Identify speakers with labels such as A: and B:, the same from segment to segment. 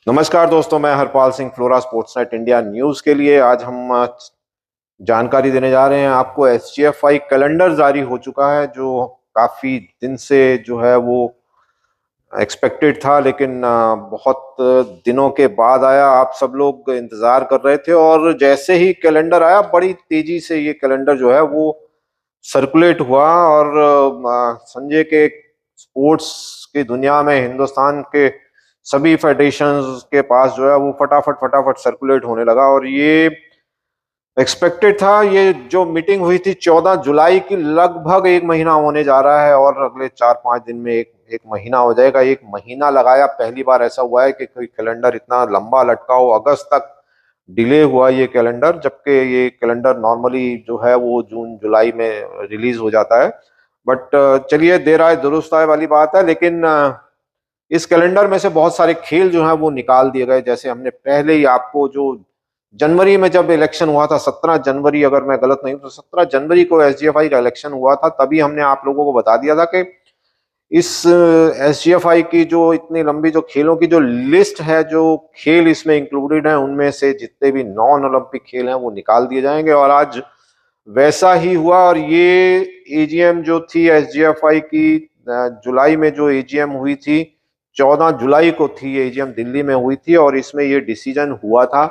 A: नमस्कार दोस्तों, मैं Harpal Singh flora sports net India news के लिए आज हम जानकारी देने जा रहे हैं आपको। एसजीएफआई कैलेंडर जारी हो चुका है जो काफ़ी दिन से जो है वो एक्सपेक्टेड था, लेकिन बहुत दिनों के बाद आया। आप सब लोग इंतज़ार कर रहे थे और जैसे ही कैलेंडर आया बड़ी तेज़ी से ये कैलेंडर जो है वो सर्कुलेट हुआ और संजय के स्पोर्ट्स की दुनिया में हिंदुस्तान के सभी फेडरेशंस के पास जो है वो फटाफट फटाफट सर्कुलेट होने लगा। और ये एक्सपेक्टेड था। ये जो मीटिंग हुई थी 14 जुलाई की, लगभग एक महीना होने जा रहा है और अगले 4-5 दिन में एक महीना हो जाएगा। एक महीना लगाया, पहली बार ऐसा हुआ है कि कोई कैलेंडर इतना लंबा लटका हो। अगस्त तक डिले हुआ ये कैलेंडर, जबकि ये कैलेंडर नॉर्मली जो है वो जून जुलाई में रिलीज हो जाता है। बट चलिए, देर आए दुरुस्त आए वाली बात है। लेकिन इस कैलेंडर में से बहुत सारे खेल जो हैं वो निकाल दिए गए। जैसे हमने पहले ही आपको जो जनवरी में जब इलेक्शन हुआ था, 17 जनवरी, अगर मैं गलत नहीं हूं तो 17 जनवरी को एसजीएफआई का इलेक्शन हुआ था, तभी हमने आप लोगों को बता दिया था कि इस एसजीएफआई की जो इतनी लंबी जो खेलों की जो लिस्ट है, जो खेल इसमें इंक्लूडेड हैं, उनमें से जितने भी नॉन ओलंपिक खेल हैं वो निकाल दिए जाएंगे। और आज वैसा ही हुआ। और ये एजीएम जो थी एसजीएफआई की, जुलाई में जो एजीएम हुई थी, 14 जुलाई को थी एजीएम, दिल्ली में हुई थी और इसमें ये डिसीजन हुआ था।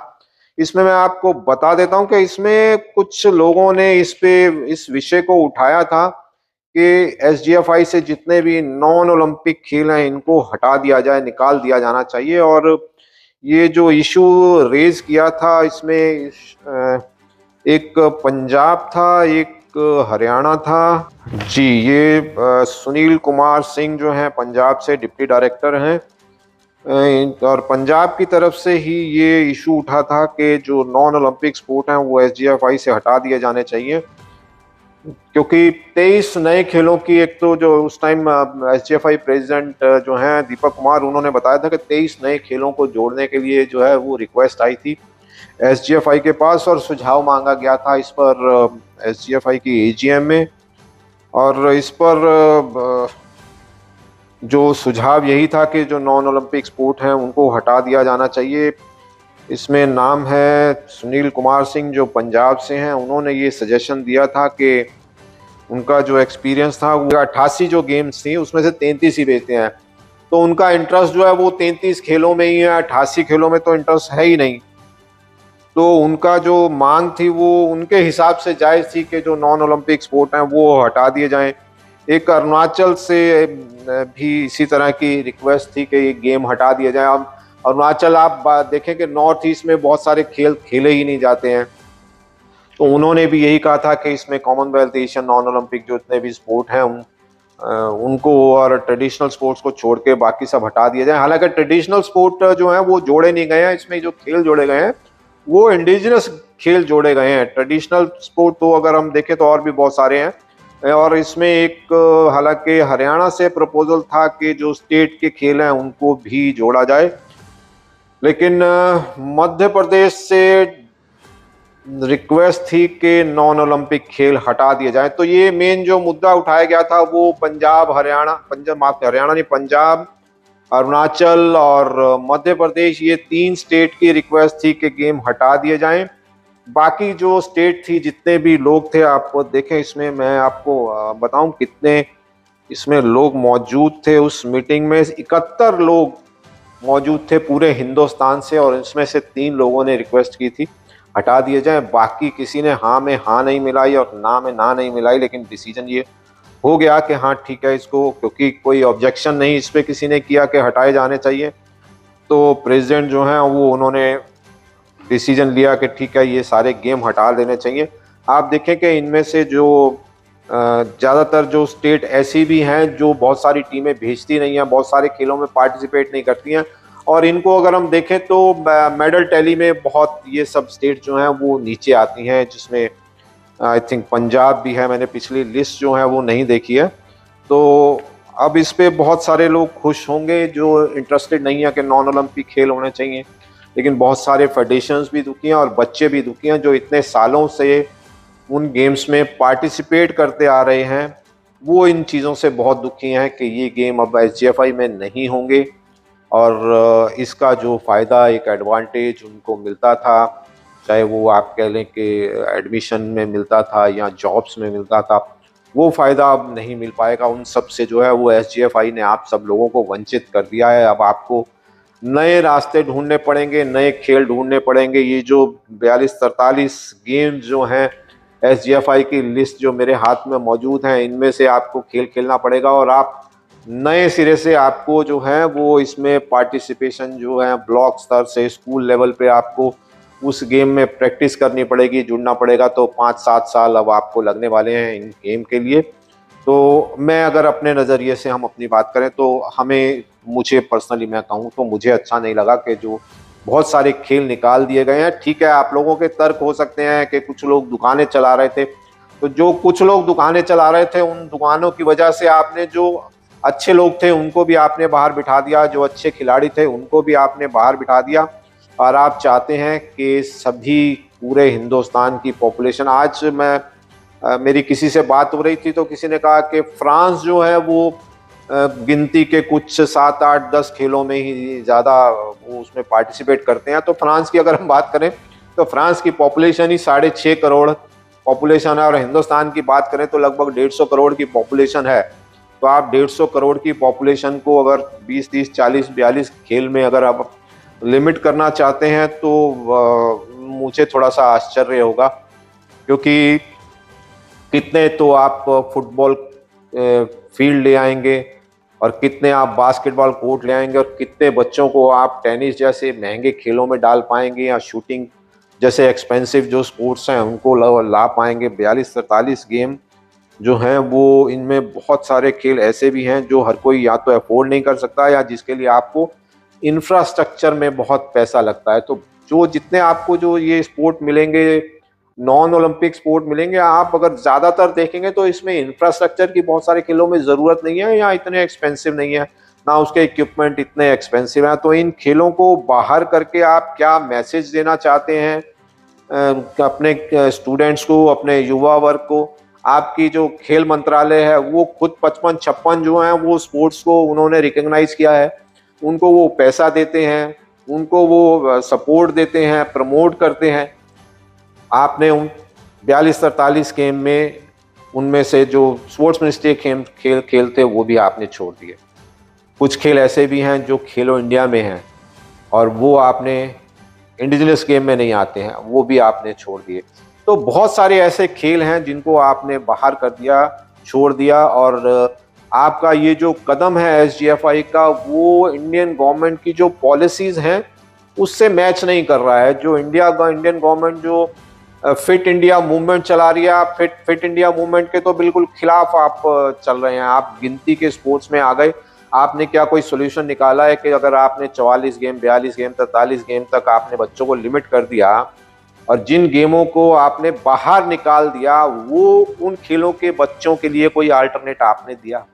A: इसमें मैं आपको बता देता हूं कि इसमें कुछ लोगों ने इस विषय को उठाया था कि एसजीएफआई से जितने भी नॉन ओलंपिक खेल हैं इनको हटा दिया जाए, निकाल दिया जाना चाहिए। और ये जो इशू रेज किया था, इसमें एक पंजाब था, एक हरियाणा था। जी, ये सुनील कुमार सिंह जो हैं, पंजाब से डिप्टी डायरेक्टर हैं। और पंजाब की तरफ से ही ये इशू उठा था कि जो नॉन ओलंपिक स्पोर्ट हैं वो एसजीएफआई से हटा दिए जाने चाहिए, क्योंकि 23 नए खेलों की, एक तो जो उस टाइम एसजीएफआई प्रेसिडेंट जो हैं दीपक कुमार, उन्होंने बताया था कि 23 नए खेलों को जोड़ने के लिए जो है वो रिक्वेस्ट आई थी एसजीएफआई के पास और सुझाव मांगा गया था इस पर एसजीएफआई की एजीएम में। और इस पर जो सुझाव यही था कि जो नॉन ओलंपिक स्पोर्ट हैं उनको हटा दिया जाना चाहिए। इसमें नाम है सुनील कुमार सिंह, जो पंजाब से हैं। उन्होंने ये सजेशन दिया था कि उनका जो एक्सपीरियंस था, वो 88 जो गेम्स थी उसमें से 33 ही रहते हैं, तो उनका इंटरेस्ट जो है वो 33 खेलों में ही है, 88 खेलों में तो इंटरेस्ट है ही नहीं। तो उनका जो मांग थी वो उनके हिसाब से जायज़ थी कि जो नॉन ओलंपिक स्पोर्ट हैं वो हटा दिए जाएं। एक अरुणाचल से भी इसी तरह की रिक्वेस्ट थी कि ये गेम हटा दिया जाए। अब अरुणाचल आप देखें कि नॉर्थ ईस्ट में बहुत सारे खेल खेले ही नहीं जाते हैं, तो उन्होंने भी यही कहा था कि इसमें कॉमनवेल्थ, एशियन, नॉन ओलंपिक जो इतने भी स्पोर्ट हैं उनको और ट्रेडिशनल स्पोर्ट्स को छोड़ के बाकी सब हटा दिया जाए। हालांकि ट्रेडिशनल स्पोर्ट जो है वो जोड़े नहीं गए हैं, इसमें जो खेल जोड़े गए हैं वो इंडिजिनस खेल जोड़े गए हैं। ट्रेडिशनल स्पोर्ट तो अगर हम देखें तो और भी बहुत सारे हैं। और इसमें एक हालांकि हरियाणा से प्रपोजल था कि जो स्टेट के खेल हैं उनको भी जोड़ा जाए, लेकिन मध्य प्रदेश से रिक्वेस्ट थी कि नॉन ओलंपिक खेल हटा दिए जाए। तो ये मेन जो मुद्दा उठाया गया था वो हरियाणा नहीं, पंजाब, अरुणाचल और मध्य प्रदेश, ये 3 स्टेट की रिक्वेस्ट थी कि गेम हटा दिए जाएं। बाकी जो स्टेट थी, जितने भी लोग थे, आप देखें इसमें मैं आपको बताऊं कितने इसमें लोग मौजूद थे उस मीटिंग में। 71 लोग मौजूद थे पूरे हिंदुस्तान से, और इसमें से 3 लोगों ने रिक्वेस्ट की थी हटा दिए जाए। बाकी किसी ने हाँ में हाँ नहीं मिलाई और ना में ना नहीं मिलाई, लेकिन डिसीजन ये हो गया कि हाँ ठीक है इसको, क्योंकि कोई ऑब्जेक्शन नहीं इस पे किसी ने किया कि हटाए जाने चाहिए, तो प्रेसिडेंट जो हैं वो उन्होंने डिसीजन लिया कि ठीक है ये सारे गेम हटा देने चाहिए। आप देखें कि इनमें से जो ज़्यादातर जो स्टेट ऐसी भी हैं जो बहुत सारी टीमें भेजती नहीं हैं, बहुत सारे खेलों में पार्टिसिपेट नहीं करती हैं, और इनको अगर हम देखें तो मेडल टैली में बहुत ये सब स्टेट जो हैं वो नीचे आती हैं, जिसमें आई थिंक पंजाब भी है। मैंने पिछली लिस्ट जो है वो नहीं देखी है। तो अब इस पे बहुत सारे लोग खुश होंगे जो इंटरेस्टेड नहीं है कि नॉन ओलंपिक खेल होने चाहिए, लेकिन बहुत सारे फेडरेशंस भी दुखी हैं और बच्चे भी दुखी हैं जो इतने सालों से उन गेम्स में पार्टिसिपेट करते आ रहे हैं। वो इन चीज़ों से बहुत दुखी हैं कि ये गेम अब एसजीएफआई में नहीं होंगे। और इसका जो फ़ायदा, एक एडवांटेज उनको मिलता था, चाहे वो आप कह लें कि एडमिशन में मिलता था या जॉब्स में मिलता था, वो फ़ायदा अब नहीं मिल पाएगा। उन सब से जो है वो एसजीएफआई ने आप सब लोगों को वंचित कर दिया है। अब आपको नए रास्ते ढूंढने पड़ेंगे, नए खेल ढूंढने पड़ेंगे। ये जो 42-43 गेम्स जो हैं एसजीएफआई की लिस्ट जो मेरे हाथ में मौजूद हैं, इनमें से आपको खेल खेलना पड़ेगा और आप नए सिरे से आपको जो है वो इसमें पार्टिसिपेशन जो है ब्लॉक स्तर से स्कूल लेवल पे आपको उस गेम में प्रैक्टिस करनी पड़ेगी, जुड़ना पड़ेगा। तो 5-7 साल अब आपको लगने वाले हैं इन गेम के लिए। तो मैं अगर अपने नज़रिए से हम अपनी बात करें तो मुझे पर्सनली मैं कहूँ तो मुझे अच्छा नहीं लगा कि जो बहुत सारे खेल निकाल दिए गए हैं। ठीक है, आप लोगों के तर्क हो सकते हैं कि कुछ लोग दुकानें चला रहे थे, तो जो कुछ लोग दुकानें चला रहे थे उन दुकानों की वजह से आपने जो अच्छे लोग थे उनको भी आपने बाहर बिठा दिया, जो अच्छे खिलाड़ी थे उनको भी आपने बाहर बिठा दिया। और आप चाहते हैं कि सभी पूरे हिंदुस्तान की पॉपुलेशन, आज मेरी किसी से बात हो रही थी तो किसी ने कहा कि फ्रांस जो है वो गिनती के कुछ 7-8-10 खेलों में ही ज़्यादा वो उसमें पार्टिसिपेट करते हैं। तो फ्रांस की अगर हम बात करें तो फ्रांस की पॉपुलेशन ही 6.5 करोड़ पॉपुलेशन है और हिंदुस्तान की बात करें तो लगभग 150 करोड़ की पॉपुलेशन है। तो आप 150 करोड़ की पॉपुलेशन को अगर 20-30-40-42 खेल में अगर आप लिमिट करना चाहते हैं तो मुझे थोड़ा सा आश्चर्य होगा, क्योंकि कितने तो आप फुटबॉल फील्ड ले आएंगे और कितने आप बास्केटबॉल कोर्ट ले आएंगे और कितने बच्चों को आप टेनिस जैसे महंगे खेलों में डाल पाएंगे या शूटिंग जैसे एक्सपेंसिव जो स्पोर्ट्स हैं उनको ला पाएंगे। 42-43 गेम जो हैं वो इनमें बहुत सारे खेल ऐसे भी हैं जो हर कोई या तो अफोर्ड नहीं कर सकता या जिसके लिए आपको इंफ्रास्ट्रक्चर में बहुत पैसा लगता है। तो जो जितने आपको जो ये स्पोर्ट मिलेंगे, नॉन ओलंपिक स्पोर्ट मिलेंगे, आप अगर ज़्यादातर देखेंगे तो इसमें इंफ्रास्ट्रक्चर की बहुत सारे खेलों में ज़रूरत नहीं है या इतने एक्सपेंसिव नहीं है, ना उसके इक्विपमेंट इतने एक्सपेंसिव हैं। तो इन खेलों को बाहर करके आप क्या मैसेज देना चाहते हैं अपने स्टूडेंट्स को, अपने युवा वर्ग को? आपकी जो खेल मंत्रालय है वो खुद 55-56 जो हैं वो स्पोर्ट्स को उन्होंने रिकॉग्नाइज किया है, उनको वो पैसा देते हैं, उनको वो सपोर्ट देते हैं, प्रमोट करते हैं। आपने उन 42-43 गेम में उनमें से जो स्पोर्ट्स मिनिस्ट्री खेल खेल थे वो भी आपने छोड़ दिए। कुछ खेल ऐसे भी हैं जो खेलो इंडिया में हैं और वो आपने इंडिजिनस गेम में नहीं आते हैं, वो भी आपने छोड़ दिए। तो बहुत सारे ऐसे खेल हैं जिनको आपने बाहर कर दिया, छोड़ दिया। और आपका ये जो कदम है एसजीएफआई का, वो इंडियन गवर्नमेंट की जो पॉलिसीज हैं उससे मैच नहीं कर रहा है। जो इंडियन गवर्नमेंट जो फिट इंडिया मूवमेंट चला रही है, आप फिट इंडिया मूवमेंट के तो बिल्कुल खिलाफ आप चल रहे हैं। आप गिनती के स्पोर्ट्स में आ गए, आपने क्या कोई सोल्यूशन निकाला है कि अगर आपने 44 गेम, 42 गेम, 43 गेम तक आपने बच्चों को लिमिट कर दिया और जिन गेमों को आपने बाहर निकाल दिया वो उन खेलों के बच्चों के लिए कोई अल्टरनेट आपने दिया?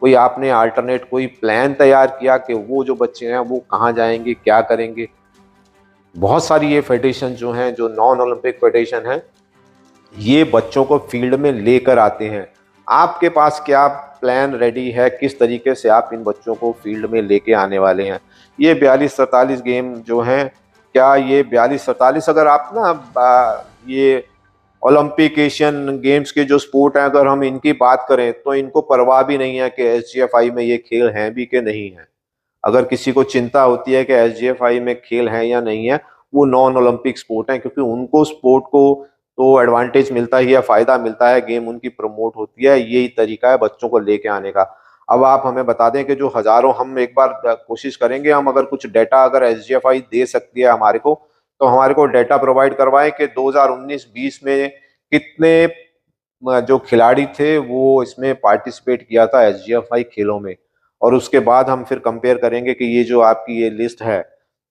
A: कोई आपने अल्टरनेट कोई प्लान तैयार किया कि वो जो बच्चे हैं वो कहाँ जाएंगे, क्या करेंगे? बहुत सारी ये फेडरेशन जो हैं, जो नॉन ओलंपिक फेडरेशन हैं, ये बच्चों को फील्ड में लेकर आते हैं। आपके पास क्या प्लान रेडी है? किस तरीके से आप इन बच्चों को फील्ड में लेके आने वाले हैं? ये 42-43 गेम जो हैं, क्या ये 42-43 अगर आप ये ओलंपिक एशियन गेम्स के जो स्पोर्ट हैं अगर हम इनकी बात करें तो इनको परवाह भी नहीं है कि एसजीएफआई में ये खेल हैं भी कि नहीं है। अगर किसी को चिंता होती है कि एसजीएफआई में खेल हैं या नहीं है, वो नॉन ओलंपिक स्पोर्ट हैं, क्योंकि उनको स्पोर्ट को तो एडवांटेज मिलता ही है, फायदा मिलता है, गेम उनकी प्रमोट होती है। यही तरीका है बच्चों को लेके आने का। अब आप हमें बता दें कि जो हजारों, हम एक बार कोशिश करेंगे, हम अगर कुछ डेटा अगर एसजीएफआई दे सकती है हमारे को, तो हमारे को डेटा प्रोवाइड करवाएं कि 2019-20 में कितने जो खिलाड़ी थे वो इसमें पार्टिसिपेट किया था एसजीएफआई खेलों में। और उसके बाद हम फिर कंपेयर करेंगे कि ये जो आपकी ये लिस्ट है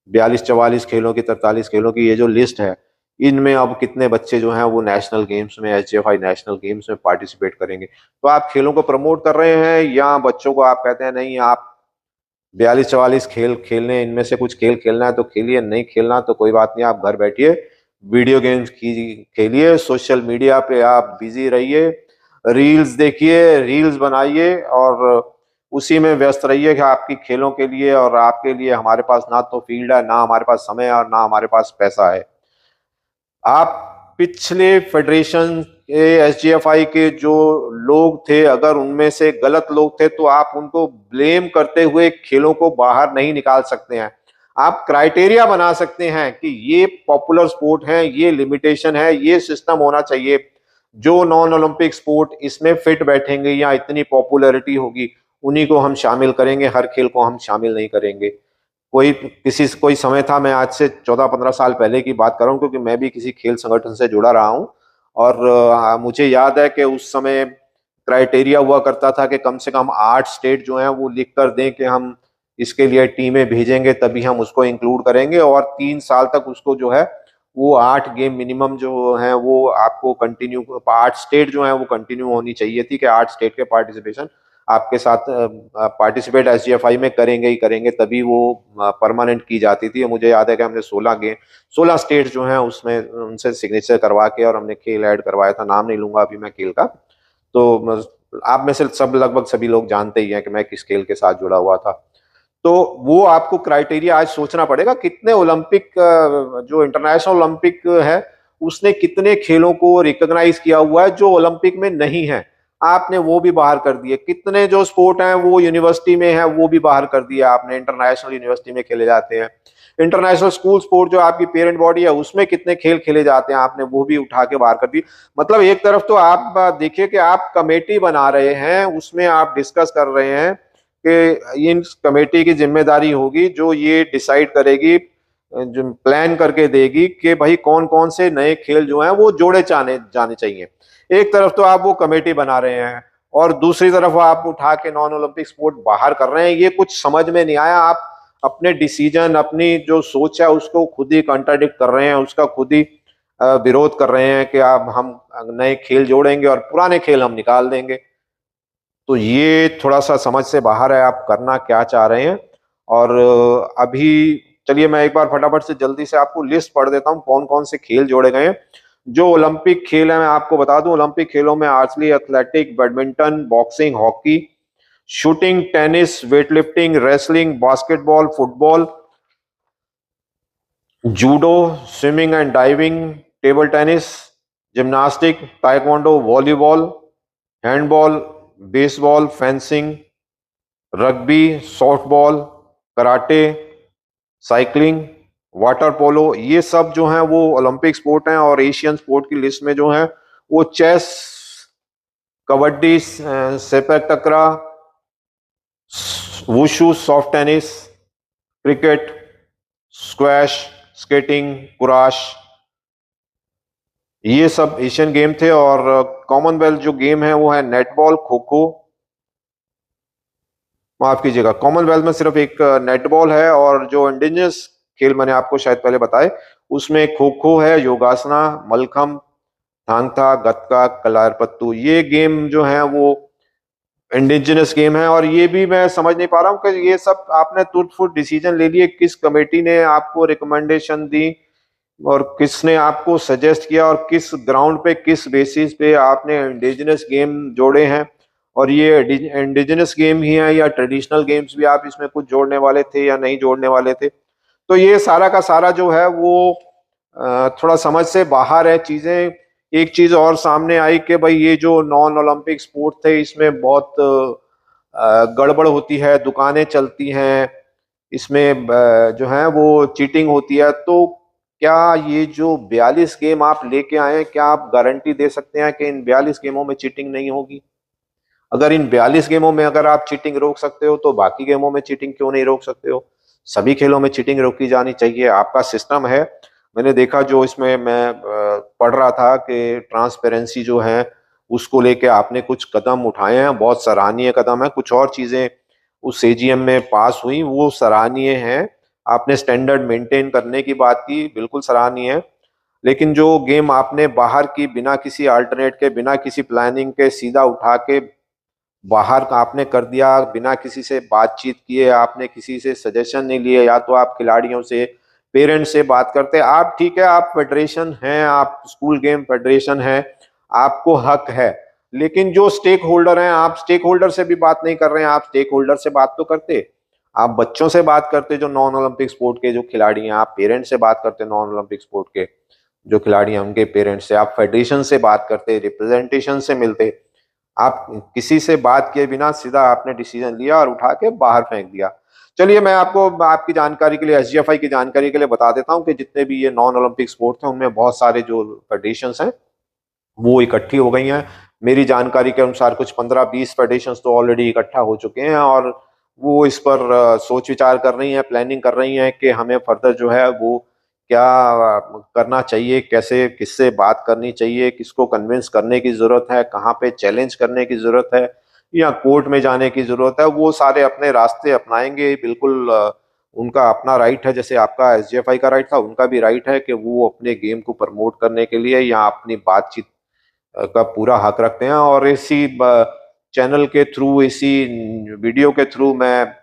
A: 42-44 खेलों की, 43 खेलों की ये जो लिस्ट है, इनमें अब कितने बच्चे जो हैं वो नेशनल गेम्स में, एसजीएफआई नेशनल गेम्स में पार्टिसिपेट करेंगे। तो आप खेलों को प्रमोट कर रहे हैं या बच्चों को आप कहते हैं नहीं, आप 42-44 खेल खेलने, इनमें से कुछ खेल खेलना है तो खेलिए, नहीं खेलना तो कोई बात नहीं, आप घर बैठिए वीडियो गेम्स खेलिए, सोशल मीडिया पे आप बिजी रहिए, रील्स देखिए, रील्स बनाइए और उसी में व्यस्त रहिए कि आपकी खेलों के लिए और आपके लिए हमारे पास ना तो फील्ड है, ना हमारे पास समय है और ना हमारे पास पैसा है। आप पिछले फेडरेशन के एसजीएफआई के जो लोग थे, अगर उनमें से गलत लोग थे तो आप उनको ब्लेम करते हुए खेलों को बाहर नहीं निकाल सकते हैं। आप क्राइटेरिया बना सकते हैं कि ये पॉपुलर स्पोर्ट है, ये लिमिटेशन है, ये सिस्टम होना चाहिए। जो नॉन ओलंपिक स्पोर्ट इसमें फिट बैठेंगे या इतनी पॉपुलैरिटी होगी, उन्हीं को हम शामिल करेंगे, हर खेल को हम शामिल नहीं करेंगे। कोई समय था, मैं आज से 14-15 साल पहले की बात कर रहा हूँ, क्योंकि मैं भी किसी खेल संगठन से जुड़ा रहा हूँ। और मुझे याद है कि उस समय क्राइटेरिया हुआ करता था कि कम से कम 8 स्टेट जो हैं वो लिख कर दें कि हम इसके लिए टीमें भेजेंगे, तभी हम उसको इंक्लूड करेंगे। और 3 साल तक उसको जो है वो 8 गेम मिनिमम जो है वो आपको कंटिन्यू, 8 स्टेट जो है वो कंटिन्यू होनी चाहिए थी कि 8 स्टेट के पार्टिसिपेशन आपके साथ पार्टिसिपेट एसजीएफआई में करेंगे ही करेंगे, तभी वो परमानेंट की जाती थी। मुझे याद है कि हमने 16 स्टेट जो हैं उसमें उनसे सिग्नेचर करवा के और हमने खेल ऐड करवाया था। नाम नहीं लूंगा अभी मैं खेल का, तो आप में से सब लगभग सभी लोग जानते ही हैं कि मैं किस खेल के साथ जुड़ा हुआ था। तो वो आपको क्राइटेरिया आज सोचना पड़ेगा, कितने ओलंपिक, जो इंटरनेशनल ओलंपिक है उसने कितने खेलों को रिकॉग्नाइज किया हुआ है जो ओलंपिक में नहीं है, आपने वो भी बाहर कर दिए। कितने जो स्पोर्ट हैं वो यूनिवर्सिटी में है, वो भी बाहर कर दिया आपने, इंटरनेशनल यूनिवर्सिटी में खेले जाते हैं। इंटरनेशनल स्कूल स्पोर्ट जो आपकी पेरेंट बॉडी है उसमें कितने खेल खेले जाते हैं, आपने वो भी उठा के बाहर कर दी। मतलब एक तरफ तो आप देखिए कि आप कमेटी बना रहे हैं, उसमें आप डिस्कस कर रहे हैं कि इन कमेटी की जिम्मेदारी होगी जो ये डिसाइड करेगी, जो प्लान करके देगी कि भाई कौन कौन से नए खेल जो हैं वो जोड़े जाने चाहिए। एक तरफ तो आप वो कमेटी बना रहे हैं और दूसरी तरफ आप उठा के नॉन ओलंपिक स्पोर्ट बाहर कर रहे हैं। ये कुछ समझ में नहीं आया। आप अपने डिसीजन, अपनी जो सोच है उसको खुद ही कॉन्ट्राडिक्ट कर रहे हैं, उसका खुद ही विरोध कर रहे हैं कि आप हम नए खेल जोड़ेंगे और पुराने खेल हम निकाल देंगे। तो ये थोड़ा सा समझ से बाहर है, आप करना क्या चाह रहे हैं। और अभी चलिए मैं एक बार फटाफट से जल्दी से आपको लिस्ट पढ़ देता हूँ कौन कौन से खेल जोड़े गए हैं। जो ओलंपिक खेल है मैं आपको बता दूं, ओलंपिक खेलों में archery, athletic, badminton, boxing, hockey, shooting, tennis, weightlifting, wrestling, basketball, football, judo, swimming and diving, table tennis, gymnastic, taekwondo, volleyball, handball, baseball, fencing, rugby, softball, karate, cycling, water polo, ये सब जो हैं वो ओलंपिक स्पोर्ट हैं। और Asian sport की list में जो है वो chess, kabaddi, sepak takraw, wushu, soft tennis, cricket, squash, skating, kurash, ये सब एशियन गेम थे। और कॉमनवेल्थ जो गेम है वो है नेटबॉल, खो खो, माफ कीजिएगा, कॉमनवेल्थ में सिर्फ एक नेटबॉल है। और जो इंडिजिनस खेल मैंने आपको शायद पहले बताए उसमें खो खो है, योगासना, मलखम, थांग था, गतका, कलारपत्तू, ये गेम जो है वो इंडिजिनस गेम है। और ये भी मैं समझ नहीं पा रहा हूँ कि ये सब आपने तुरंत फुट डिसीजन ले लिए, किस कमेटी ने आपको रिकमेंडेशन दी और किसने आपको सजेस्ट किया और किस ग्राउंड पे, किस बेसिस पे आपने इंडिजिनस गेम जोड़े हैं। और ये इंडिजिनस गेम ही है या ट्रेडिशनल गेम्स भी आप इसमें कुछ जोड़ने वाले थे या नहीं जोड़ने वाले थे। तो ये सारा का सारा जो है वो थोड़ा समझ से बाहर है चीजें। एक चीज और सामने आई कि भाई ये जो नॉन ओलंपिक स्पोर्ट थे इसमें बहुत गड़बड़ होती है, दुकानें चलती हैं, इसमें जो है वो चीटिंग होती है। तो क्या ये जो 42 गेम आप लेके आए हैं, क्या आप गारंटी दे सकते हैं कि इन 42 गेमों में चीटिंग नहीं होगी? अगर इन 42 गेमों में अगर आप चीटिंग रोक सकते हो तो बाकी गेमों में चीटिंग क्यों नहीं रोक सकते हो? सभी खेलों में चीटिंग रोकी जानी चाहिए। आपका सिस्टम है, मैंने देखा जो इसमें मैं पढ़ रहा था कि ट्रांसपेरेंसी जो है उसको लेके आपने कुछ कदम उठाए हैं, बहुत सराहनीय कदम है। कुछ और चीजें उस एजीएम में पास हुई वो सराहनीय हैं। आपने स्टैंडर्ड मेंटेन करने की बात की, बिल्कुल सराहनीय है। लेकिन जो गेम आपने बाहर की, बिना किसी अल्टरनेट के, बिना किसी प्लानिंग के, सीधा उठा के बाहर का आपने कर दिया, बिना किसी से बातचीत किए, आपने किसी से सजेशन नहीं लिए, या तो आप खिलाड़ियों से, पेरेंट्स से बात करते। आप ठीक है, आप फेडरेशन हैं, आप स्कूल गेम फेडरेशन है, आपको हक है, लेकिन जो स्टेक होल्डर हैं, आप स्टेक होल्डर से भी बात नहीं कर रहे हैं। आप स्टेक होल्डर से बात तो करते, आप बच्चों से बात करते जो नॉन ओलंपिक स्पोर्ट के जो खिलाड़ी हैं, आप पेरेंट्स से बात करते नॉन ओलंपिक स्पोर्ट के जो खिलाड़ी हैं उनके पेरेंट्स से, आप फेडरेशन से बात करते, रिप्रेजेंटेशन से मिलते। आप किसी से बात किए बिना सीधा आपने डिसीजन लिया और उठा के बाहर फेंक दिया। चलिए मैं आपको आपकी जानकारी के लिए, एसजीएफआई की जानकारी के लिए बता देता हूं कि जितने भी ये नॉन ओलंपिक स्पोर्ट्स हैं उनमें बहुत सारे जो फेडरेशंस हैं वो इकट्ठी हो गई हैं। मेरी जानकारी के अनुसार कुछ 15-20 फेडरेशंस तो ऑलरेडी इकट्ठा हो चुके हैं और वो इस पर सोच विचार कर रही हैं, प्लानिंग कर रही हैं कि हमें फर्दर जो है वो क्या करना चाहिए, कैसे किससे बात करनी चाहिए, किसको कन्विंस करने की जरूरत है, कहाँ पे चैलेंज करने की जरूरत है या कोर्ट में जाने की जरूरत है। वो सारे अपने रास्ते अपनाएंगे। बिल्कुल उनका अपना राइट है, जैसे आपका एसजीएफआई का राइट था, उनका भी राइट है कि वो अपने गेम को प्रमोट करने के लिए या अपनी बातचीत का पूरा हक रखते हैं। और इसी चैनल के थ्रू, इसी वीडियो के थ्रू मैं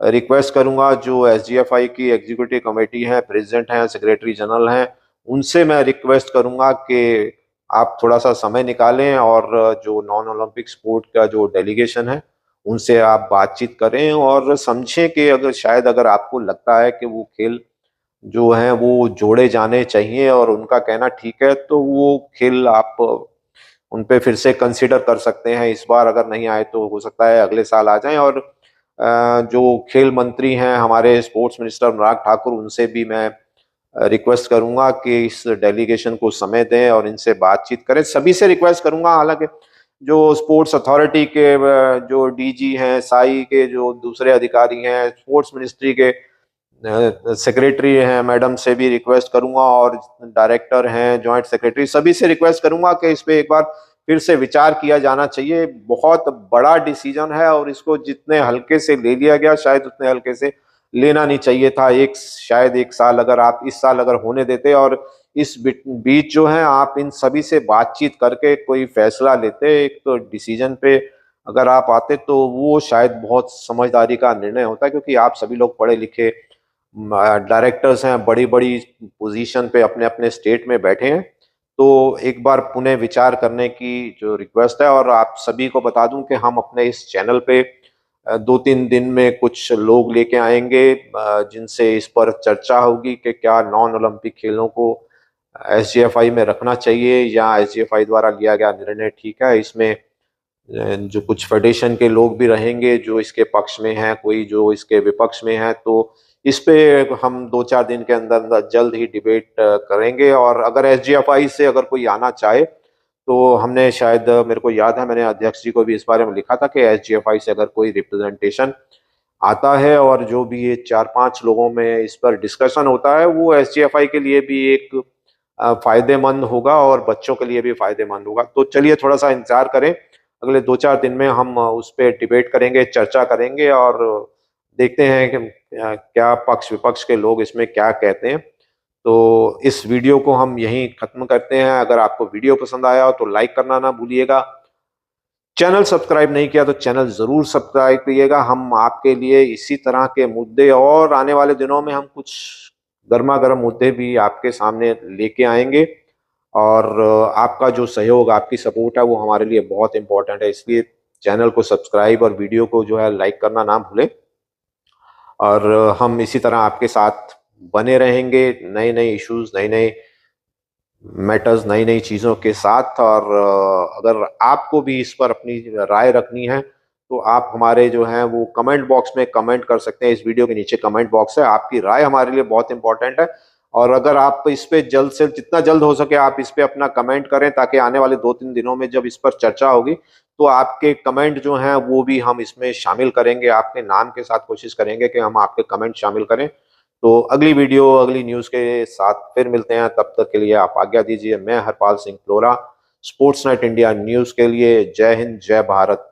A: रिक्वेस्ट करूंगा जो एसजीएफआई की एग्जीक्यूटिव कमेटी है, प्रेसिडेंट हैं, सेक्रेटरी जनरल हैं, उनसे मैं रिक्वेस्ट करूंगा कि आप थोड़ा सा समय निकालें और जो नॉन ओलंपिक स्पोर्ट का जो डेलीगेशन है उनसे आप बातचीत करें और समझें कि अगर शायद अगर आपको लगता है कि वो खेल जो हैं वो जोड़े जाने चाहिए और उनका कहना ठीक है, तो वो खेल आप उन पे फिर से कंसिडर कर सकते हैं। इस बार अगर नहीं आए तो हो सकता है अगले साल आ जाएं। और जो खेल मंत्री हैं हमारे, स्पोर्ट्स मिनिस्टर अनुराग ठाकुर, उनसे भी मैं रिक्वेस्ट करूंगा कि इस डेलीगेशन को समय दें और इनसे बातचीत करें। सभी से रिक्वेस्ट करूंगा, हालांकि जो स्पोर्ट्स अथॉरिटी के जो डीजी हैं, साई के जो दूसरे अधिकारी हैं, स्पोर्ट्स मिनिस्ट्री के सेक्रेटरी हैं, मैडम से भी रिक्वेस्ट करूंगा और डायरेक्टर हैं, जॉइंट सेक्रेटरी, सभी से रिक्वेस्ट करूंगा कि इस पे एक बार फिर से विचार किया जाना चाहिए। बहुत बड़ा डिसीजन है और इसको जितने हल्के से ले लिया गया शायद उतने हल्के से लेना नहीं चाहिए था। शायद एक साल अगर आप इस साल अगर होने देते और इस बीच जो है आप इन सभी से बातचीत करके कोई फैसला लेते, एक तो डिसीजन पे अगर आप आते, तो वो शायद बहुत समझदारी का निर्णय होता, क्योंकि आप सभी लोग पढ़े लिखे डायरेक्टर्स हैं, बड़ी बड़ी पोजीशन पे अपने अपने स्टेट में बैठे हैं। तो एक बार पुनः विचार करने की जो रिक्वेस्ट है। और आप सभी को बता दूं कि हम अपने इस चैनल पे 2-3 दिन में कुछ लोग लेके आएंगे जिनसे इस पर चर्चा होगी कि क्या नॉन ओलंपिक खेलों को एसजीएफआई में रखना चाहिए या एसजीएफआई द्वारा लिया गया निर्णय ठीक है। इसमें जो कुछ फेडरेशन के लोग भी रहेंगे जो इसके पक्ष में हैं, कोई जो इसके विपक्ष में है। तो इस पे हम 2-4 दिन के अंदर अंदर जल्द ही डिबेट करेंगे। और अगर एसजीएफआई से अगर कोई आना चाहे तो हमने शायद, मेरे को याद है मैंने अध्यक्ष जी को भी इस बारे में लिखा था कि एसजीएफआई से अगर कोई रिप्रेजेंटेशन आता है और जो भी ये 4-5 लोगों में इस पर डिस्कशन होता है, वो एसजीएफआई के लिए भी एक फायदेमंद होगा और बच्चों के लिए भी फायदेमंद होगा। तो चलिए थोड़ा सा इंतजार करें, अगले 2-4 दिन में हम उस पर डिबेट करेंगे, चर्चा करेंगे और देखते हैं कि क्या पक्ष विपक्ष के लोग इसमें क्या कहते हैं। तो इस वीडियो को हम यहीं खत्म करते हैं। अगर आपको वीडियो पसंद आया हो तो लाइक करना ना भूलिएगा। चैनल सब्सक्राइब नहीं किया तो चैनल जरूर सब्सक्राइब करिएगा। हम आपके लिए इसी तरह के मुद्दे और आने वाले दिनों में हम कुछ गर्मा गर्म मुद्दे भी आपके सामने लेके आएंगे। और आपका जो सहयोग, आपकी सपोर्ट है वो हमारे लिए बहुत इंपॉर्टेंट है। इसलिए चैनल को सब्सक्राइब और वीडियो को जो है लाइक करना ना भूलें। और हम इसी तरह आपके साथ बने रहेंगे, नए नए इश्यूज, नए नए मैटर्स, नई नई चीज़ों के साथ। और अगर आपको भी इस पर अपनी राय रखनी है तो आप हमारे जो हैं वो कमेंट बॉक्स में कमेंट कर सकते हैं। इस वीडियो के नीचे कमेंट बॉक्स है, आपकी राय हमारे लिए बहुत इंपॉर्टेंट है। और अगर आप इस पे जल्द से जितना जल्द हो सके आप इस पे अपना कमेंट करें, ताकि आने वाले 2-3 दिनों में जब इस पर चर्चा होगी तो आपके कमेंट जो हैं वो भी हम इसमें शामिल करेंगे। आपके नाम के साथ कोशिश करेंगे कि हम आपके कमेंट शामिल करें। तो अगली वीडियो, अगली न्यूज़ के साथ फिर मिलते हैं। तब तक के लिए आप आज्ञा दीजिए। मैं Harpal Singh flora, sports night India news के लिए। जय हिंद, जय भारत।